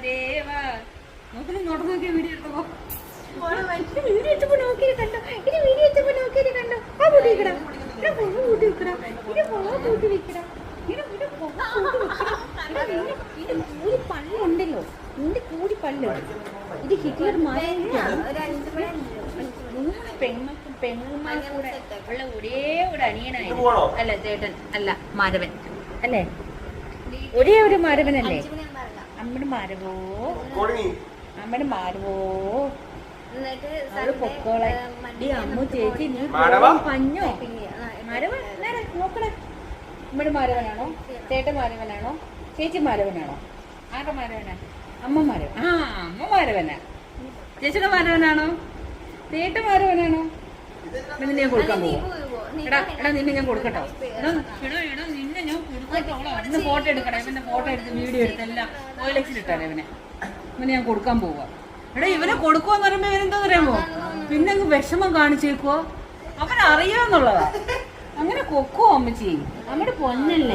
ദേവ നോക്കി നോക്കിയ വീഡിയോ എടുത്തോ വീഡിയോ എടുത്തപ്പോ നോക്കിയത് കണ്ടോ ഇത് വീഡിയോ എടുത്തപ്പോ നോക്കിയത് കണ്ടോ ആ കൂട്ടി വെക്കടാ കൂട്ടി വെക്കടാ ഇത് കൂട്ടി വെക്കടാ കൂടി പല്ലുണ്ടല്ലോ നിന്റെ കൂടി പല്ല് ഇത് ഹിറ്റ്ലർ പെങ്ങന്മാർ കൂടെ ഉള്ള ഒരേ ഒരു അനിയനായിരുന്നു അല്ല ചേട്ടൻ അല്ല മാധവൻ അല്ലേ ഒരേ ഒരു മാധവനല്ലേ അമ്മയുടെ മാരവോ അവള് പൊക്കോളെ ഈ അമ്മു ചേച്ചി നീ പഞ്ഞോ മാരവൻ നോക്കണേ അമ്മയുടെ മാരവനാണോ ചേട്ടൻ മാരവനാണോ ചേച്ചി മാരവനാണോ ആരുടെ മാരവനാ അമ്മ മാരവൻ അമ്മ മാരവനാ ചേച്ചിയുടെ മാരവനാണോ ചേട്ടൻ മാരവനാണോ നിന്നെ ഞാൻ കൊടുക്കാൻ പോവാ എടാ നിന്നെ ഞാൻ കൊടുക്കട്ടോ എടാ നിന്നെ ഞാൻ കൊടുക്കട്ടോ ഇന്ന് ഫോട്ടോ എടുക്കട്ടെ ഇവന്റെ ഫോട്ടോ എടുത്ത് വീഡിയോ എടുത്ത് എല്ലാം ഓയിലക്സിലിട്ടാണ് ഇവനെ ഞാൻ കൊടുക്കാൻ പോവാ എടാ ഇവനെ കൊടുക്കുവാന്ന് പറയുമ്പോ ഇവനെന്താ പറയുമ്പോ പിന്നെ അങ്ങ് വിഷമം കാണിച്ചേക്കോ അവൻ അറിയാന്നുള്ളതാ അങ്ങനെ കൊക്കോ അമ്മച്ചി നമ്മുടെ പൊന്നല്ലേ.